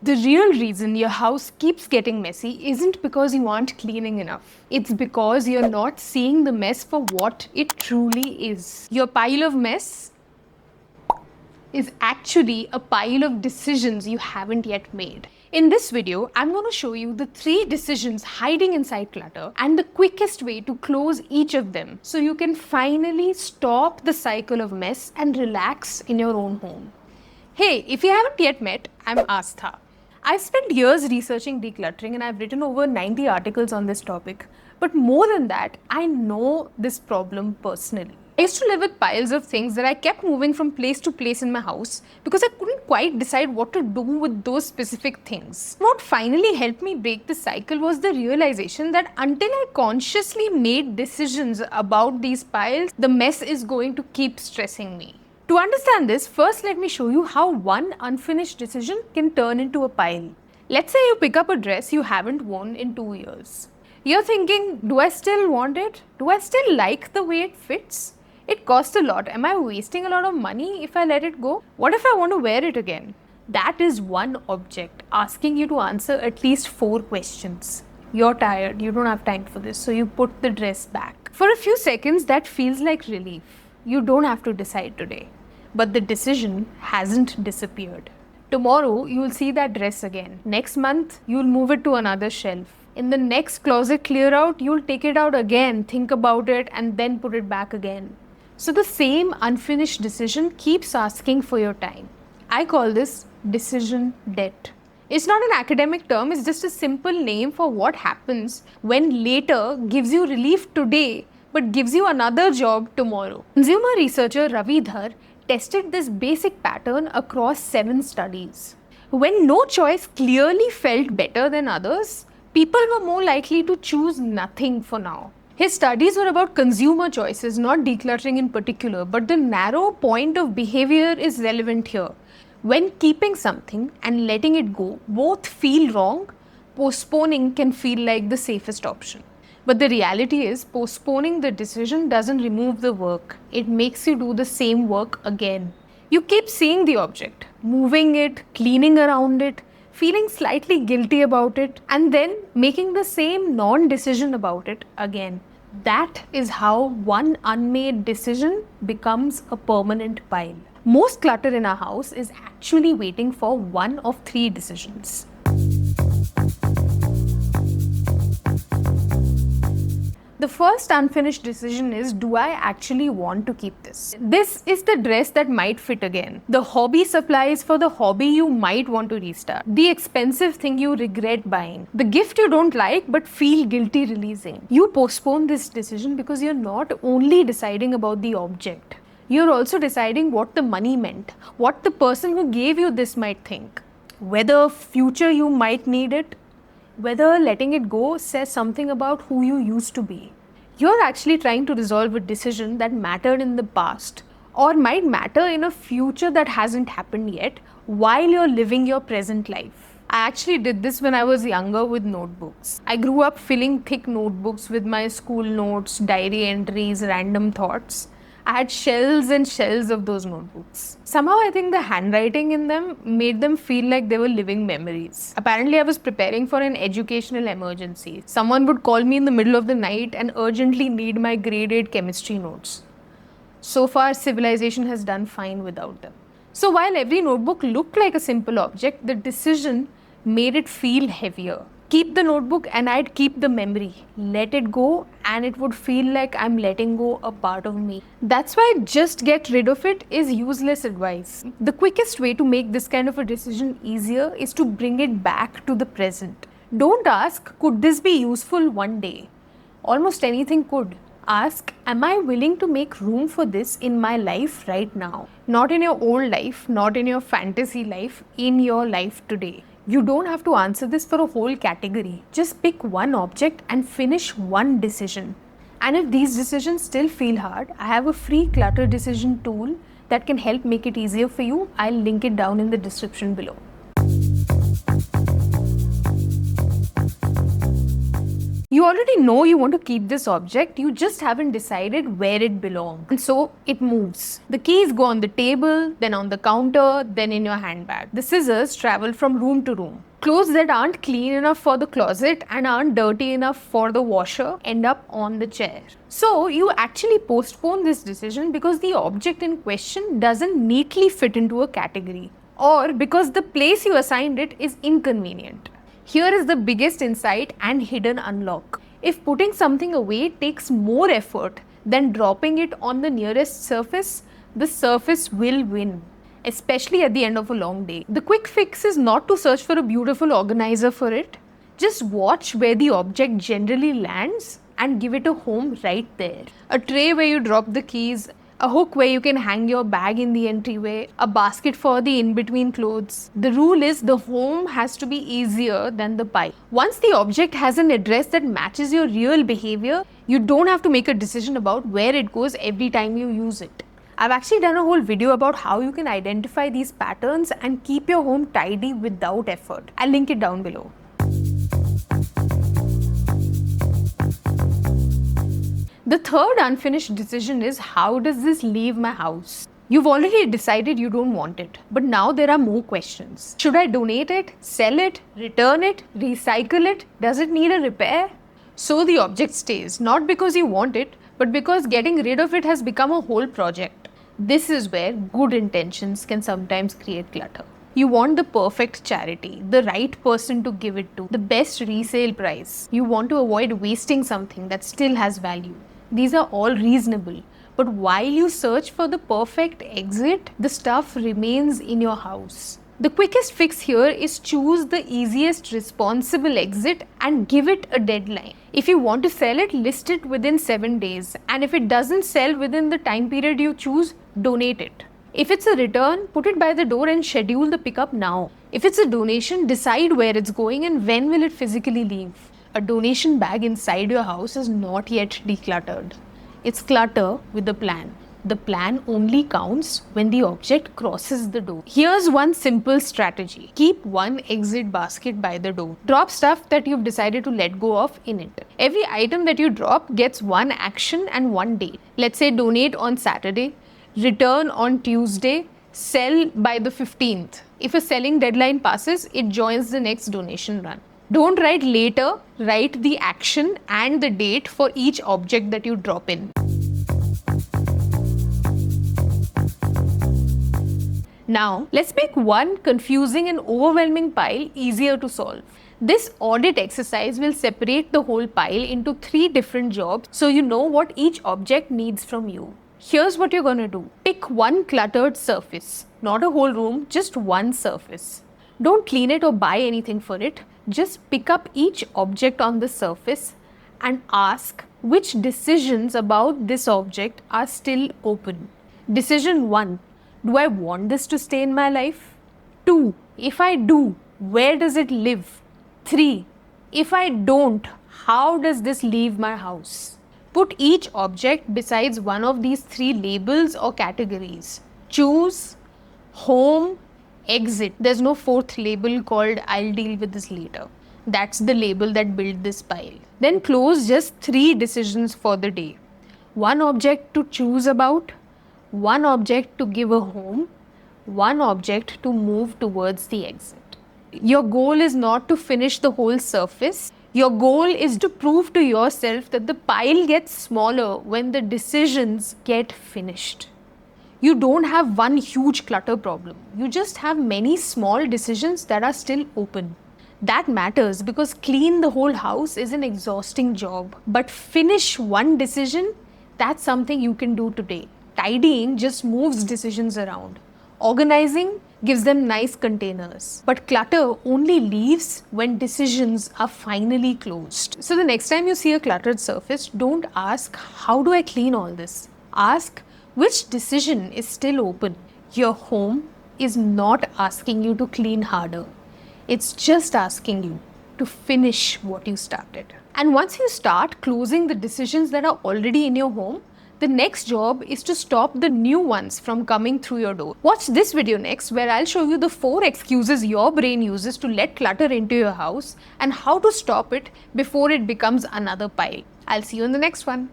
The real reason your house keeps getting messy isn't because you aren't cleaning enough. It's because you're not seeing the mess for what it truly is. Your pile of mess is actually a pile of decisions you haven't yet made. In this video, I'm going to show you the 3 decisions hiding inside clutter and the quickest way to close each of them so you can finally stop the cycle of mess and relax in your own home. Hey, if you haven't yet met, I'm Astha. I've spent years researching decluttering and I've written over 90 articles on this topic. But more than that, I know this problem personally. I used to live with piles of things that I kept moving from place to place in my house because I couldn't quite decide what to do with those specific things. What finally helped me break the cycle was the realization that until I consciously made decisions about these piles, the mess is going to keep stressing me. To understand this, first let me show you how one unfinished decision can turn into a pile. Let's say you pick up a dress you haven't worn in 2 years. You're thinking, do I still want it? Do I still like the way it fits? It costs a lot. Am I wasting a lot of money if I let it go? What if I want to wear it again? That is one object asking you to answer at least 4 questions. You're tired, you don't have time for this, so you put the dress back. For a few seconds, that feels like relief. You don't have to decide today. But the decision hasn't disappeared. Tomorrow, you'll see that dress again. Next month, you'll move it to another shelf. In the next closet clear out, you'll take it out again, think about it, and then put it back again. So the same unfinished decision keeps asking for your time. I call this decision debt. It's not an academic term, it's just a simple name for what happens when later gives you relief today but gives you another job tomorrow. Consumer researcher Ravi Dhar tested this basic pattern across 7 studies. When no choice clearly felt better than others, people were more likely to choose nothing for now. His studies were about consumer choices, not decluttering in particular, but the narrow point of behavior is relevant here. When keeping something and letting it go both feel wrong, postponing can feel like the safest option. But the reality is, postponing the decision doesn't remove the work. It makes you do the same work again. You keep seeing the object, moving it, cleaning around it, feeling slightly guilty about it, and then making the same non-decision about it again. That is how one unmade decision becomes a permanent pile. Most clutter in our house is actually waiting for one of 3 decisions. The first unfinished decision is, do I actually want to keep this? This is the dress that might fit again. The hobby supplies for the hobby you might want to restart. The expensive thing you regret buying. The gift you don't like but feel guilty releasing. You postpone this decision because you're not only deciding about the object. You're also deciding what the money meant, what the person who gave you this might think, whether future you might need it, whether letting it go says something about who you used to be. You're actually trying to resolve a decision that mattered in the past or might matter in a future that hasn't happened yet while you're living your present life. I actually did this when I was younger with notebooks. I grew up filling thick notebooks with my school notes, diary entries, random thoughts. I had shells and shells of those notebooks. Somehow I think the handwriting in them made them feel like they were living memories. Apparently I was preparing for an educational emergency. Someone would call me in the middle of the night and urgently need my grade 8 chemistry notes. So far, civilization has done fine without them. So while every notebook looked like a simple object, the decision made it feel heavier. Keep the notebook and I'd keep the memory. Let it go and it would feel like I'm letting go a part of me. That's why just get rid of it is useless advice. The quickest way to make this kind of a decision easier is to bring it back to the present. Don't ask, could this be useful one day? Almost anything could. Ask, am I willing to make room for this in my life right now? Not in your old life, not in your fantasy life, in your life today. You don't have to answer this for a whole category. Just pick one object and finish one decision. And if these decisions still feel hard, I have a free clutter decision tool that can help make it easier for you. I'll link it down in the description below. You already know you want to keep this object, you just haven't decided where it belongs. And so it moves. The keys go on the table, then on the counter, then in your handbag. The scissors travel from room to room. Clothes that aren't clean enough for the closet and aren't dirty enough for the washer end up on the chair. So you actually postpone this decision because the object in question doesn't neatly fit into a category, or because the place you assigned it is inconvenient. Here is the biggest insight and hidden unlock. If putting something away takes more effort than dropping it on the nearest surface, the surface will win, especially at the end of a long day. The quick fix is not to search for a beautiful organizer for it. Just watch where the object generally lands and give it a home right there. A tray where you drop the keys, a hook where you can hang your bag in the entryway, a basket for the in-between clothes. The rule is the home has to be easier than the pile. Once the object has an address that matches your real behavior, you don't have to make a decision about where it goes every time you use it. I've actually done a whole video about how you can identify these patterns and keep your home tidy without effort. I'll link it down below. The third unfinished decision is, how does this leave my house? You've already decided you don't want it, but now there are more questions. Should I donate it, sell it, return it, recycle it? Does it need a repair? So the object stays, not because you want it, but because getting rid of it has become a whole project. This is where good intentions can sometimes create clutter. You want the perfect charity, the right person to give it to, the best resale price. You want to avoid wasting something that still has value. These are all reasonable, but while you search for the perfect exit, the stuff remains in your house. The quickest fix here is choose the easiest responsible exit and give it a deadline. If you want to sell it, list it within 7 days, and if it doesn't sell within the time period you choose, donate it. If it's a return, put it by the door and schedule the pickup now. If it's a donation, decide where it's going and when will it physically leave. A donation bag inside your house is not yet decluttered. It's clutter with a plan. The plan only counts when the object crosses the door. Here's one simple strategy. Keep one exit basket by the door. Drop stuff that you've decided to let go of in it. Every item that you drop gets one action and one date. Let's say donate on Saturday, return on Tuesday, sell by the 15th. If a selling deadline passes, it joins the next donation run. Don't write later, write the action and the date for each object that you drop in. Now, let's make one confusing and overwhelming pile easier to solve. This audit exercise will separate the whole pile into 3 different jobs so you know what each object needs from you. Here's what you're gonna do. Pick one cluttered surface, not a whole room, just one surface. Don't clean it or buy anything for it. Just pick up each object on the surface and ask which decisions about this object are still open. Decision 1. Do I want this to stay in my life? 2. If I do, where does it live? 3. If I don't, how does this leave my house? Put each object besides one of these 3 labels or categories. Choose, home, exit. There's no 4th label called I'll deal with this later. That's the label that built this pile. Then close just 3 decisions for the day. One object to choose about, one object to give a home, one object to move towards the exit. Your goal is not to finish the whole surface. Your goal is to prove to yourself that the pile gets smaller when the decisions get finished. You don't have one huge clutter problem. You just have many small decisions that are still open. That matters because clean the whole house is an exhausting job. But finish one decision, that's something you can do today. Tidying just moves decisions around. Organizing gives them nice containers. But clutter only leaves when decisions are finally closed. So the next time you see a cluttered surface, don't ask, how do I clean all this? Ask, which decision is still open? Your home is not asking you to clean harder. It's just asking you to finish what you started. And once you start closing the decisions that are already in your home, The next job is to stop the new ones from coming through your door. Watch this video next, where I'll show you the 4 excuses your brain uses to let clutter into your house and how to stop it before it becomes another pile. I'll see you in the next one.